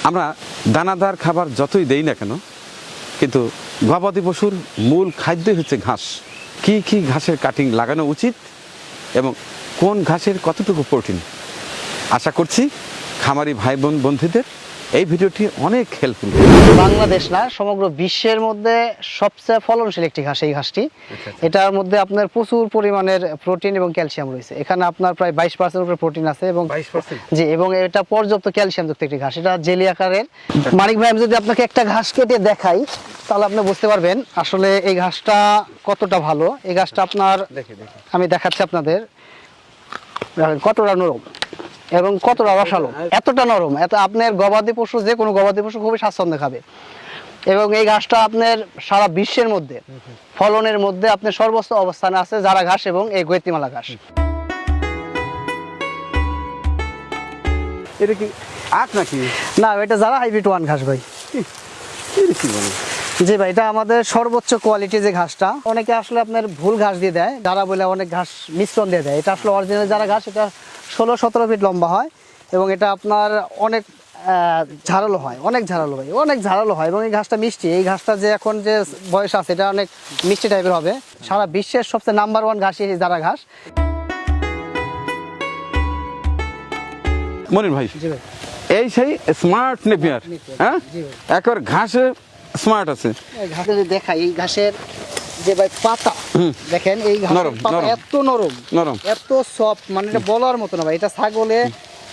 আমরা দানাদার খাবার যতই দেই না কেন, কিন্তু গবাদি পশুর মূল খাদ্যই হচ্ছে ঘাস। কি কি ঘাসের কাটিং লাগানো উচিত এবং কোন ঘাসের কতটুকু প্রোটিন, আশা করছি খামারি ভাই বোন বন্ধুদের এই ভিডিওটি অনেক হেল্পফুল। বাংলাদেশ না, সমগ্র বিশ্বের মধ্যে সবচেয়ে ফলনশীল একটি ঘাস এই ঘাসটি। এটার মধ্যে আপনার প্রচুর পরিমাণের প্রোটিন এবং ক্যালসিয়াম রয়েছে। এখানে আপনার প্রায় 22% উপরে প্রোটিন আছে এবং জি, এবং এটা পর্যাপ্ত ক্যালসিয়াম যুক্ত একটি ঘাস। এটা জেলি আকারের। মানিক ভাই, আমি যদি আপনাকে একটা ঘাস কেটে দেখাই তাহলে আপনি বুঝতে পারবেন আসলে এই ঘাসটা কতটা ভালো। এই ঘাসটা আপনার আমি দেখাচ্ছি আপনাদের কতটা নরম এবং কতটা রসালো, এতটা নরম, এত আপনার গবাদি পশু, যে কোনো গবাদি পশু খুবই স্বাচ্ছন্দ্যে খাবে। এবং এই ঘাসটা আপনার সারা বিশ্বের মধ্যে ফলনের মধ্যে আপনার সর্বোচ্চ অবস্থানে আছে জারা ঘাস এবং এই গৈতিমালা ঘাস। এটা কি আখ নাকি? না, এটা জারা হাইব্রিড 1 ঘাস ভাই। জি ভাই, এটা আমাদের সর্বোচ্চ কোয়ালিটি যে ঘাসটা। অনেকে আসলে আপনার ভুল ঘাস দিয়ে দেয়, যারা বলে অনেক ঘাস মিশ্রণ দিয়ে দেয়। এটা আসলে অরিজিনাল যারা ঘাস, এটা 16-17 ফিট লম্বা হয় এবং এটা আপনার অনেক ঝাড়ালো হয়, অনেক ঝাড়ালো ভাই, অনেক ঝাড়ালো হয়। এবং এই ঘাসটা মিষ্টি। এই ঘাসটা যে এখন যে বয়স আছে এটা অনেক মিষ্টি টাইপের হবে। সারা বিশ্বের সবচেয়ে নাম্বার 1 ঘাস এই জারা ঘাস। মনির ভাই, জি ভাই, এই সেই স্মার্ট নেপিয়ার, হ্যাঁ, একবার ঘাসে স্মার্ট আছে। এই ঘাসে যদি দেখাই, এই ঘাসের যে ভাই পাতা দেখেন, এই ঘাসের পাতা এত নরম, এত সফট, মানে এটা বলার মতো না ভাই। এটা ছাগলে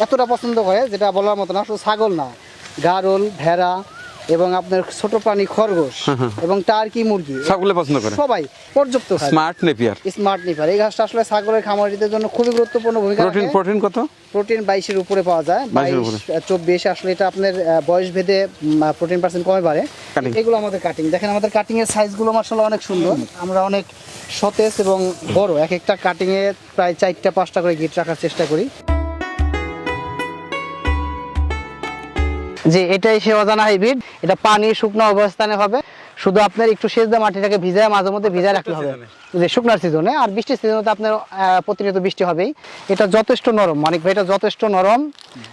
এতটা পছন্দ করে যেটা বলার মতো না। আসলে ছাগল না, গারল, ভেড়া এবং আপনার ছোট প্রাণী খরগোশ এবং টার্কি মুরগি ছাগলে পছন্দ করে, সবাই পর্যাপ্ত খায়। Smart Napier. এই ঘাসটা আসলে ছাগলের খামারিদের জন্য খুবই গুরুত্বপূর্ণ ভূমিকা রাখে। প্রোটিন কত? প্রোটিন 22 এর উপরে পাওয়া যায়, 22-24। আসলে এটা আপনার বয়স ভেদে প্রোটিন পার্সেন্ট কমে বাড়ে। এগুলো আমাদের কাটিং দেখেন, আমাদের কাটিং এর সাইজগুলো মাশাআল্লাহ অনেক সুন্দর। আমরা অনেক সতেজ এবং বড়, এক একটা কাটিং এ প্রায় 4টা-5টা করে গিট রাখার চেষ্টা করি। যে এটাই সে অজানা হাইব্রিড। এটা পানি শুকনো অবস্থানে হবে, শুধু আপনার একটু সেচদা মাটিটাকে ভিজায় মাঝে মধ্যে ভিজায় রাখতে হবে যে শুকনার সিজনে। আর বৃষ্টির সিজনে তো আপনার প্রতিনিয়ত বৃষ্টি হবেই। এটা যথেষ্ট নরম, মানিক ভাই, এটা যথেষ্ট নরম।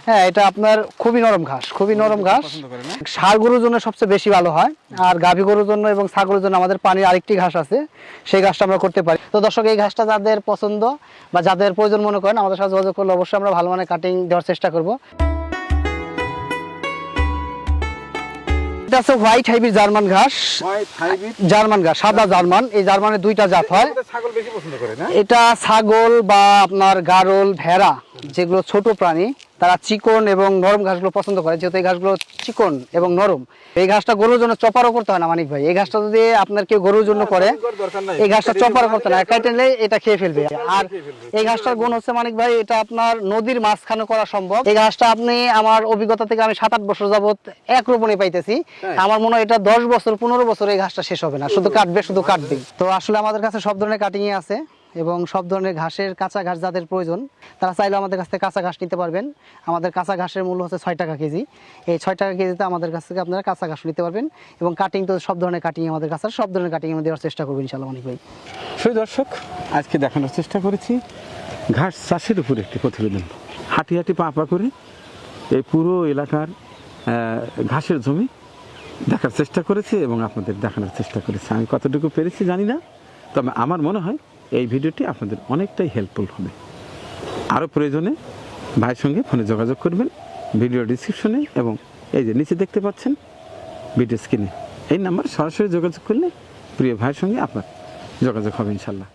হ্যাঁ, এটা আপনার খুবই নরম ঘাস, খুবই নরম ঘাস। ষাঁড় গরুর জন্য সবচেয়ে বেশি ভালো হয়, আর গাভী গরুর জন্য এবং ছাগলের জন্য আমাদের পানির আরেকটি ঘাস আছে, সেই ঘাসটা আমরা করতে পারি। তো দর্শক, এই ঘাসটা যাদের পছন্দ বা যাদের প্রয়োজন মনে করেন আমাদের সাথে যোগাযোগ করলে অবশ্যই আমরা ভালো মানের কাটিং দেওয়ার চেষ্টা করবো। এটা আছে হোয়াইট হাইব্রিড জার্মান ঘাস, জার্মান ঘাস, সাদা জার্মান। এই জার্মানের 2টা জাত হয়। ছাগল বেশি পছন্দ করে না? এটা ছাগল বা আপনার গারল, ভেড়া, যেগুলো ছোট প্রাণী, তারা চিকন এবং নরম ঘাসগুলো পছন্দ করে, যেহেতু এই ঘাসগুলো চিকন এবং নরম। এই ঘাসটা গরুর জন্য চপারও করতে হয় না মানিক ভাই। এই ঘাসটা যদি আপনার কেউ গরুর জন্য করে, এই ঘাসটা চপারও করতে না, কেটে নিলে এটা খেয়ে ফেলবে। আর এই ঘাসটার গুণ হচ্ছে মানিক ভাই, এটা আপনার নদীর মাঝখানে করা সম্ভব। এই ঘাসটা আপনি, আমার অভিজ্ঞতা থেকে আমি 7-8 বছর যাবত এক রোপণে পাইতেছি। আমার মনে হয় এটা 10 বছর 15 বছর এই ঘাসটা শেষ হবে না, শুধু কাটবে, শুধু কাটবে। তো আসলে আমাদের কাছে সব ধরনের কাটিংই আছে এবং সব ধরনের ঘাসের কাঁচা ঘাস যাদের প্রয়োজন তারা চাইলে আমাদের কাছ থেকে কাঁচা ঘাস নিতে পারবেন। আমাদের কাঁচা ঘাসের মূল্য হচ্ছে 6 টাকা কেজি। এই 6 টাকা কেজিতে আমাদের কাছ থেকে আপনারা কাঁচা ঘাস নিতে পারবেন। এবং কাটিং তো সব ধরনের কাটিং আমাদের কাছে, সব ধরনের কাটিং আমরা দেওয়ার চেষ্টা করবো ইনশাআল্লাহ মানিক ভাই। সেই দর্শক, আজকে দেখানোর চেষ্টা করেছি ঘাস চাষের উপর একটি প্রতিবেদন। হাঁটি হাঁটি পা পা করে এই পুরো এলাকার ঘাসের জমি দেখার চেষ্টা করেছি এবং আপনাদের দেখানোর চেষ্টা করেছি। আমি কতটুকু পেরেছি জানি না, তবে আমার মনে হয় এই ভিডিওটি আপনাদের অনেকটাই হেল্পফুল হবে। আরও প্রয়োজনে ভাইয়ের সঙ্গে ফোনে যোগাযোগ করবেন, ভিডিও ডিসক্রিপশনে এবং এই যে নিচে দেখতে পাচ্ছেন ভিডিও স্ক্রিনে, এই নাম্বার সরাসরি যোগাযোগ করলে প্রিয় ভাইয়ের সঙ্গে আপনার যোগাযোগ হবে ইনশাল্লাহ।